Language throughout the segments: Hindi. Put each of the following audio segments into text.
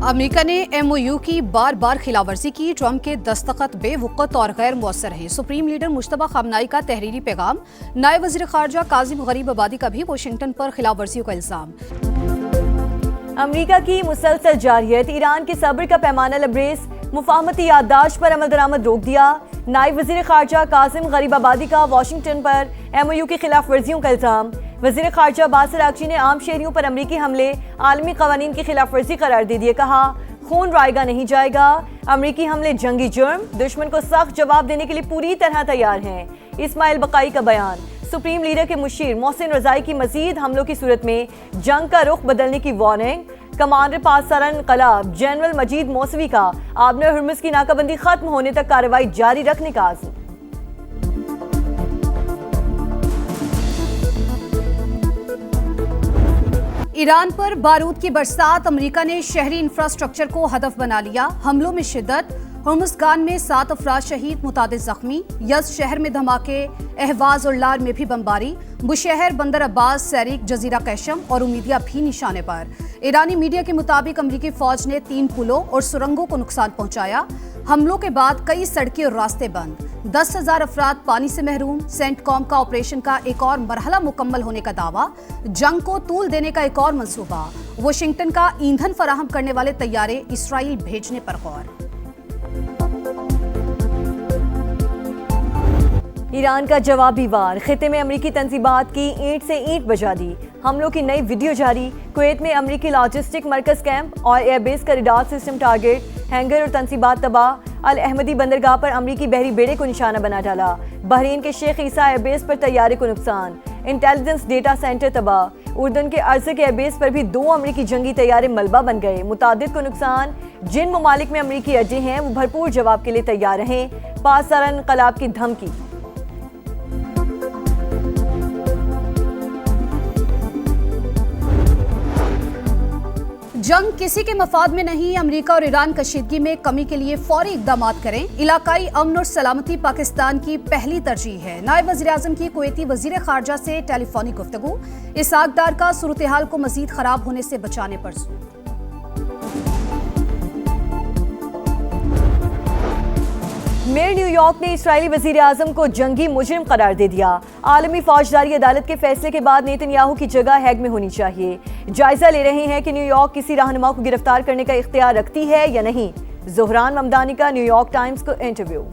अमेरिका ने MOU की बार बार खिलाफवर्जी की। ट्रंप के दस्तखत बेवकूत और गैर मौसर हैं। सुप्रीम लीडर मुश्तबा खamenei का तहरीरी पैगाम। नायब वज़ीर ख़ारजा काज़िम गरीब आबादी का भी वाशिंगटन पर खिलाफवर्जियों का इल्ज़ाम। अमेरिका की मुसलसल जारियत ईरान के सब्र का पैमाना लबरेज। मुफाहमती याददाश्त पर अमल दरामद रोक दिया। नायब वज़ीर ख़ारजा काज़िम गरीब आबादी का वाशिंगटन पर MOU की खिलाफ वर्जियों का इल्ज़ाम। वज़ीर ख़ारजा अब्बास अराग़ची ने आम शहरियों पर अमरीकी हमले आलमी क़वानीन की खिलाफ वर्जी करार दे दिए। कहा, खून रायगा नहीं जाएगा। अमरीकी हमले जंगी जुर्म, दुश्मन को सख्त जवाब देने के लिए पूरी तरह तैयार हैं। इस्माइल बकाई का बयान। सुप्रीम लीडर के मुशीर मोहसिन रज़ाई की मज़ीद हमलों की सूरत में जंग का रुख बदलने की वार्निंग। कमांडर पासदार इनक़लाब जनरल मजीद मौसवी का आबने हुर्मुज़ की नाकाबंदी खत्म होने तक कार्रवाई जारी रखने का आज़म। ईरान पर बारूद की बरसात। अमेरिका ने शहरी इंफ्रास्ट्रक्चर को हदफ बना लिया। हमलों में शिद्दत। हुर्मुज़गान में 7 अफराद शहीद, मुतादिद जख्मी। यज़ शहर में धमाके, अहवाज और लार में भी बमबारी। बुशहर, बंदर अब्बास, सैरिक, जजीरा कैशम और उमीदिया भी निशाने पर। ईरानी मीडिया के मुताबिक अमरीकी फौज ने 3 पुलों और सुरंगों को नुकसान पहुंचाया। हमलों के बाद कई सड़कें और रास्ते बंद। 10,000 अफराद पानी से महरूम। सेंटकॉम का ऑपरेशन का एक और मरहला मुकम्मल होने का दावा। जंग को तूल देने का एक और मंसूबा। वाशिंगटन का ईंधन फराहम करने वाले तैयारे इसराइल भेजने पर गौर। ईरान का जवाबी वार। खिते में अमरीकी तंजीबात की ईंट से ईंट बजा दी। हमलों की नई वीडियो जारी। कुवैत में अमरीकी लॉजिस्टिक मरकज कैंप और एयरबेस का रडार सिस्टम टारगेट। हैंगर और तंजीबात तबाह। अल अहमदी बंदरगाह पर अमरीकी बहरी बेड़े को निशाना बना डाला। बहरीन के शेख ईसा एयरबेस पर तैयारे को नुकसान। इंटेलिजेंस डेटा सेंटर तबाह। उर्दन के अर्ज़ एयरबेस पर भी 2 अमरीकी जंगी तैयारे मलबा बन गए। मुतादिद को नुकसान। जिन ममालिक में अमरीकी अड्डे हैं वो भरपूर जवाब के लिए तैयार रहें। पासदार इनक़लाब की धमकी। जंग किसी के मफाद में नहीं। अमेरिका और ईरान कशीदगी में कमी के लिए फौरी इक़दाम करें। इलाकाई अमन और सलामती पाकिस्तान की पहली तरजीह है। नायब वज़ीर आज़म की कुवैती वज़ीर ख़ारजा से टेलीफोनिक गुफ्तगू। इसहाक़ डार का सूरत हाल को मज़ीद ख़राब होने से बचाने पर जोर। मेयर न्यूयॉर्क ने इस्राएली वज़ीर आज़म को जंगी मुजरिम करार दे दिया। आलमी फौजदारी अदालत के फैसले के बाद नेतन्याहू की जगह हैग में होनी चाहिए। जायजा ले रहे हैं कि न्यूयॉर्क किसी रहनुमा को गिरफ्तार करने का इख्तियार रखती है या नहीं। ज़ुहरान ममदानी का न्यूयॉर्क टाइम्स को इंटरव्यू।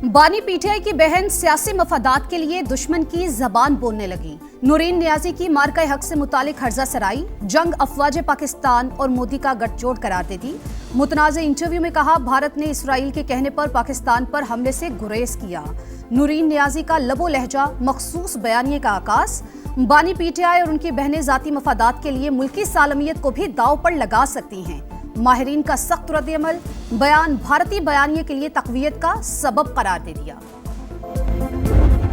बानी PTI की बहन सियासी मफादात के लिए दुश्मन की जबान बोलने लगी। नूरीन नियाजी की मार्का हक से मुतालिक हर्जा सराई। जंग अफवाज पाकिस्तान और मोदी का गठजोड़ करार दे दी। मुतनाज़ इंटरव्यू में कहा, भारत ने इसराइल के कहने पर पाकिस्तान पर हमले से गुरेज किया। नूरीन नियाजी का लबो लहजा मखसूस बयानिए का आकाश। बानी PTI और उनकी बहनें जाती मफादात के लिए मुल्की सालमियत को भी दाव पर लगा सकती हैं। माहिरीन का सख्त रद्द-ए-अमल। बयान भारतीय बयानिए के लिए तक़वियत का सबब करार दे दिया।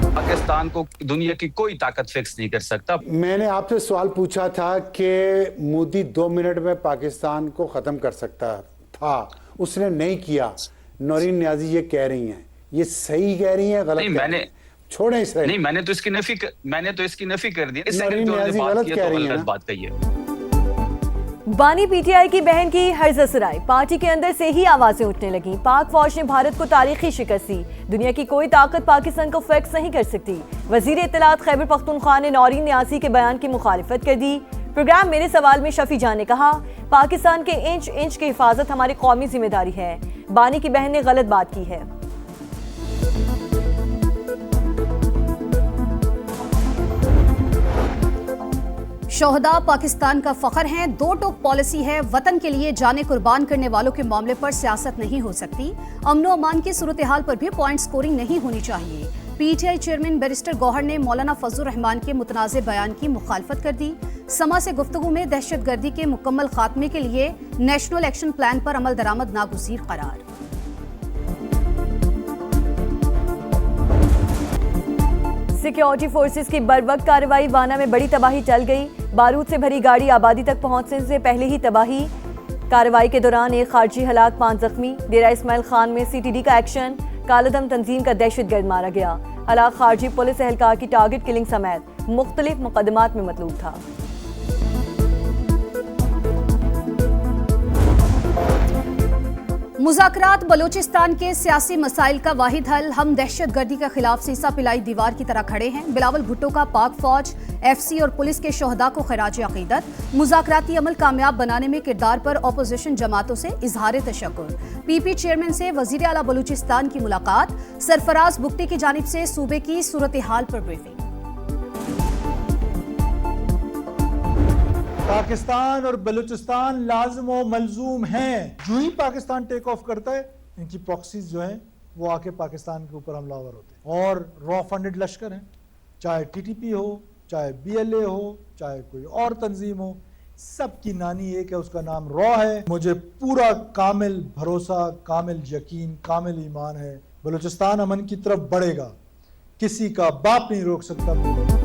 पाकिस्तान को दुनिया की कोई ताकत फिक्स नहीं कर सकता। मैंने आपसे सवाल पूछा था कि मोदी 2 मिनट में पाकिस्तान को खत्म कर सकता था, उसने नहीं किया। नूरीन नियाजी ये कह रही हैं, ये सही कह रही हैं, गलत नहीं, मैंने छोड़े इसे। नहीं, मैंने तो इसकी नफी कर दी। नूरीन नियाजी गलत कह रही हैं। बात कही है। बानी PTI की बहन की हर्जा सराई। पार्टी के अंदर से ही आवाजें उठने लगी। पाक फौज ने भारत को तारीखी शिकस्त दी। दुनिया की कोई ताकत पाकिस्तान को फिक्स नहीं कर सकती। वजीर इत्तलात खैबर पख्तूनख्वा ने नूरीन नियाजी के बयान की मुखालिफत कर दी। प्रोग्राम मेरे सवाल में शफी जान ने कहा, पाकिस्तान के इंच इंच की हिफाजत हमारी कौमी जिम्मेदारी है। बानी की बहन ने गलत बात की है। शोहदा पाकिस्तान का फख्र हैं। 2 टोक पॉलिसी है। वतन के लिए जाने कुर्बान करने वालों के मामले पर सियासत नहीं हो सकती। अमनो अमान की सूरत हाल पर भी पॉइंट स्कोरिंग नहीं होनी चाहिए। PTI चेयरमैन बैरिस्टर गौहर ने मौलाना फजलुर रहमान के मुतनाज़े बयान की मुखालफत कर दी। समा से गुफ्तगू में दहशतगर्दी के मुकम्मल खात्मे के लिए नेशनल एक्शन प्लान पर अमल दरामद नागुज़ीर करार। सिक्योरिटी फोर्सेस की बरवक्त कार्रवाई। वाना में बड़ी तबाही टल गई। बारूद से भरी गाड़ी आबादी तक पहुंचने से पहले ही तबाही। कार्रवाई के दौरान एक खारजी हलाक, 5 जख्मी। डेरा इस्माइल खान में CTD का एक्शन। कालादम तंजीम का दहशतगर्द मारा गया। अला खारजी पुलिस एहलकार की टारगेट किलिंग समेत मुख्तलिफ मुकदमात में मतलूब था। मुज़ाकरात बलूचिस्तान के सियासी मसाइल का वाहिद हल। हम दहशतगर्दी के खिलाफ सीसा पिलाई दीवार की तरह खड़े हैं। बिलावल भुट्टो का पाक फौज, एफसी और पुलिस के शोहदा को खिराज अकीदत। मुज़ाकराती अमल कामयाब बनाने में किरदार पर अपोजिशन जमातों से इजहार तशक्कुर। पीपी चेयरमैन से वज़ीर आला बलूचिस्तान की मुलाकात। सरफराज बुगटी की जानिब से सूबे की सूरत हाल पर ब्रीफिंग। पाकिस्तान और बलूचिस्तान लाजिम व मलजूम हैं। जो ही पाकिस्तान टेक ऑफ करता है, इनकी प्रॉक्सीज जो हैं वो आके पाकिस्तान के ऊपर हमलावर होते हैं और रॉ फंडेड लश्कर हैं, चाहे टीटीपी हो, चाहे बीएलए हो, चाहे कोई और तंजीम हो, सबकी नानी एक है, उसका नाम रॉ है। मुझे पूरा कामिल भरोसा, कामिल यकीन, कामिल ईमान है बलूचिस्तान अमन की तरफ बढ़ेगा। किसी का बाप नहीं रोक सकता।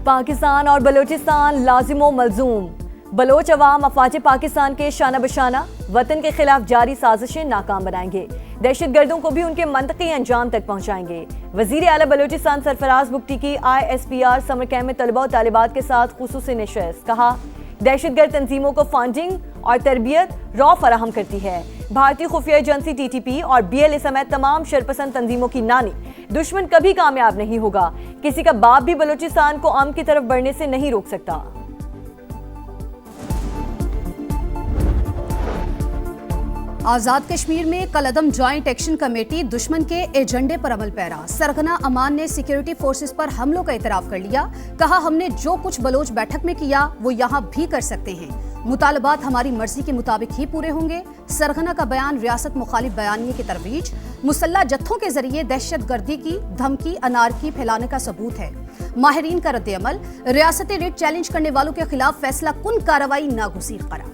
पाकिस्तान और बलूचिस्तान लाजिमो मलजूम। बलोच अवाम अफवाज पाकिस्तान के शाना बशाना वतन के खिलाफ जारी साजिशें नाकाम बनाएंगे। दहशतगर्दों को भी उनके मंतकी अंजाम तक पहुंचाएंगे। वजीर आला बलूचिस्तान सरफराज बुगटी की ISPR समर कैंप में तलबा और तालिबात के साथ खुसूसी नशिस्त। कहा, दहशतगर्द तंजीमों को फंडिंग और तरबियत रॉ फराहम करती है। भारतीय खुफिया एजेंसी TTP और BLA समेत तमाम शरपसंद तंजीमों की नानी दुश्मन कभी कामयाब नहीं होगा। किसी का बाप भी बलूचिस्तान को अमन की तरफ बढ़ने से नहीं रोक सकता। आजाद कश्मीर में कलअदम ज्वाइंट एक्शन कमेटी दुश्मन के एजेंडे पर अमल पैरा। सरगना अमान ने सिक्योरिटी फोर्सेस पर हमलों का इतराफ कर लिया। कहा, हमने जो कुछ बलोच बैठक में किया वो यहाँ भी कर सकते हैं। मुतालबात हमारी मर्जी के मुताबिक ही पूरे होंगे। सरगना का बयान रियासत मुखालिफ बयानिए की तरवीज। मुसल्ला जत्थों के जरिए दहशतगर्दी की धमकी अनारकी फैलाने का सबूत है। माहिरीन का रद्द-ए-अमल। रियासती रेट चैलेंज करने वालों के खिलाफ फैसला कुन कार्रवाई नागुज़ीर करार।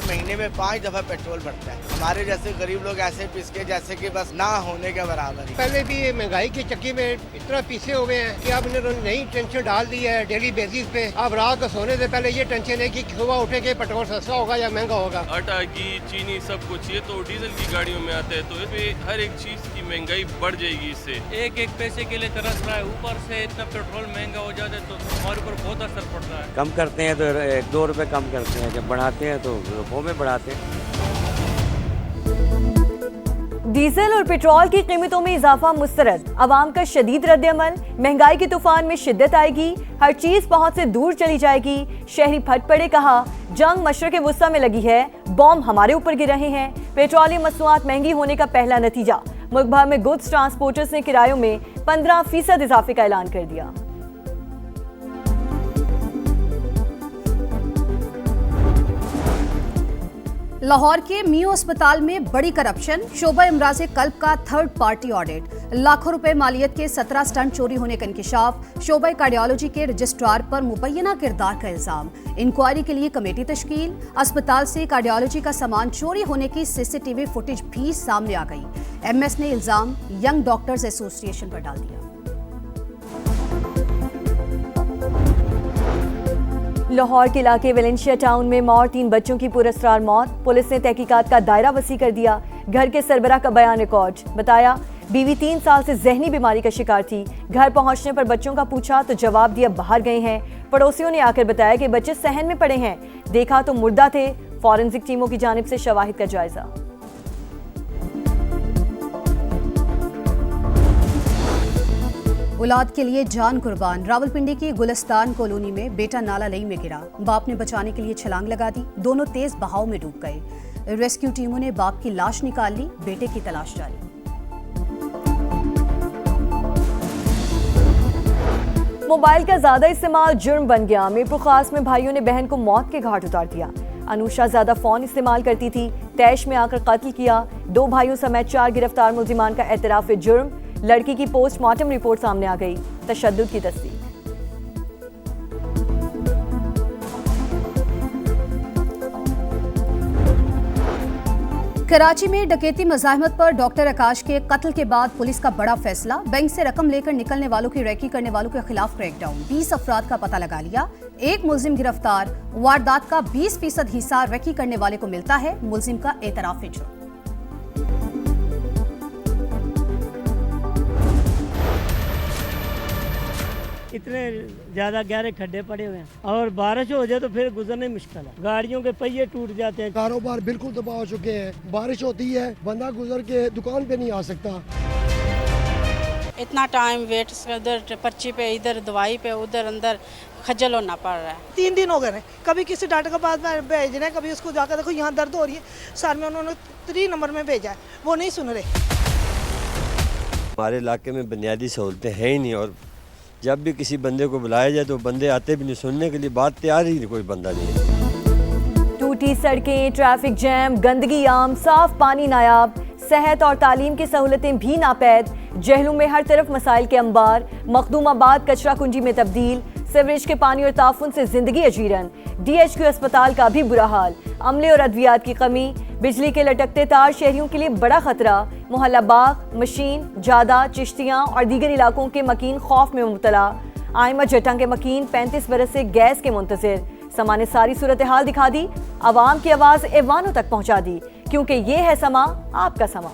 महीने में 5 दफा पेट्रोल बढ़ता है। हमारे जैसे गरीब लोग ऐसे पिसके जैसे कि बस ना होने के बराबर ही। पहले भी ये महंगाई की चक्की में इतना पीछे हो गए हैं कि अब इन्होंने नई टेंशन डाल दी है डेली बेसिस पे। अब रात को सोने से पहले ये टेंशन है कि सुबह उठेंगे पेट्रोल सस्ता होगा या महंगा होगा। आटा की चीनी सब कुछ, ये तो डीजल की गाड़ियों में आता है, तो इसमें हर एक चीज की महंगाई बढ़ जाएगी। इससे एक एक पैसे के लिए तरस रहा है, ऊपर से इतना पेट्रोल महंगा हो जाता है तो हमारे ऊपर बहुत असर पड़ता है। कम करते हैं तो 1-2 रुपए कम करते हैं, जब बढ़ाते हैं तो रुपयों में बढ़ाते हैं। डीजल और पेट्रोल की कीमतों में इजाफा मुस्तरद। अवाम का शदीद रद्द-ए-अमल। महंगाई के तूफान में शिद्दत आएगी। हर चीज पहुंच से दूर चली जाएगी। शहरी फट पड़े। कहा, जंग मशरक़ वुस्ता में लगी है, बॉम्ब हमारे ऊपर गिर रहे हैं। पेट्रोलियम मसनूआत महंगी होने का पहला नतीजा। मुल्क भर में गुड्स ट्रांसपोर्टर्स ने किरायों में 15% इजाफे का ऐलान कर दिया। लाहौर के मियो अस्पताल में बड़ी करप्शन। शोबा इमराज कल्ब का थर्ड पार्टी ऑडिट। लाखों रुपए मालियत के 17 स्टंट चोरी होने का इंकिशाफ। शोबा कार्डियोलॉजी के रजिस्ट्रार पर मुबैना किरदार का इल्जाम। इंक्वायरी के लिए कमेटी तश्कील। अस्पताल से कार्डियोलॉजी का सामान चोरी होने की CCTV फुटेज भी सामने आ गई। MS ने इल्जाम यंग डॉक्टर्स एसोसिएशन पर डाल दिया। लाहौर के इलाके वेलेंशिया टाउन में मां और 3 बच्चों की पुरस्कार मौत। पुलिस ने तहकीकात का दायरा वसी कर दिया। घर के सरबराह का बयान रिकॉर्ड। बताया, बीवी 3 साल से जहनी बीमारी का शिकार थी। घर पहुंचने पर बच्चों का पूछा तो जवाब दिया बाहर गए हैं। पड़ोसियों ने आकर बताया कि बच्चे सहन में पड़े हैं। देखा तो मुर्दा थे। फॉरेंसिक टीमों की जानिब से शवाहिद का जायजा। औलाद के लिए जान कुर्बान। रावलपिंडी की गुलिस्तान कॉलोनी में बेटा नाला लई में गिरा। बाप ने बचाने के लिए छलांग लगा दी। दोनों तेज बहाव में डूब गए। रेस्क्यू टीमों ने बाप की लाश निकाल ली। बेटे की तलाश जारी। मोबाइल का ज्यादा इस्तेमाल जुर्म बन गया। मीरपुर खास में भाइयों ने बहन को मौत के घाट उतार दिया। अनुषा ज्यादा फोन इस्तेमाल करती थी। तैश में आकर कत्ल किया। 2 भाइयों समेत 4 गिरफ्तार मुल्जिमान का एतराफ जुर्म। लड़की की पोस्टमार्टम रिपोर्ट सामने आ गई। तशद्दुद की तस्दीक। कराची में डकैती मज़ाहमत पर डॉक्टर आकाश के कत्ल के बाद पुलिस का बड़ा फैसला। बैंक से रकम लेकर निकलने वालों की रैकी करने वालों के खिलाफ क्रैकडाउन। 20 अफराद का पता लगा लिया। एक मुलजिम गिरफ्तार। वारदात का 20% हिस्सा रैकी करने वाले को मिलता है। मुलजिम का एतराफ है। इतने ज्यादा गहरे खड्डे पड़े हुए हैं और बारिश हो जाए तो फिर गुजरने मुश्किल है। गाड़ियों के पहिए टूट जाते हैं। कारोबार बिल्कुल तबाह हो चुके हैं। बारिश होती है, बंदा गुजर के दुकान पे नहीं आ सकता। इतना टाइम वेट, उधर पर्ची पे, इधर दवाई पे, उधर अंदर खज्जल होना पड़ रहा है। 3 दिन हो गए हैं। कभी किसी डॉक्टर के पास भेजना है, कभी उसको जाकर देखो यहाँ दर्द हो रही है सर में, उन्होंने 3 नंबर में भेजा है, वो नहीं सुन रहे। हमारे इलाके में बुनियादी सहूलतें हैं ही नहीं और जब भी किसी बंदे को बुलाया जाए तो बंदे आते भी नहीं, सुनने के लिए बात तैयार ही कोई बंदा नहीं है। टूटी सड़कें, ट्रैफिक जैम, गंदगी आम, साफ पानी नायाब, सेहत और तालीम की सहूलतें भी नापैद। जहलू में हर तरफ मसाइल के अंबार। मखदूमाबाद कचरा कुंजी में तब्दील। सीवरेज के पानी और ताफुन से जिंदगी अजीरन। DHQ अस्पताल का भी बुरा हाल। अमले और अद्वियात की कमी। बिजली के लटकते तार शहरियों के लिए बड़ा खतरा। मोहल्ला बाग, मशीन, जादा, चिश्तियाँ और दीगर इलाकों के मकीन खौफ में मुब्तला। आइमा जटा के मकीन 35 बरस से गैस के मुंतजिर। समा ने सारी सूरत हाल दिखा दी। आवाम की आवाज़ ऐवानों तक पहुँचा दी, क्योंकि ये है समा, आपका समा।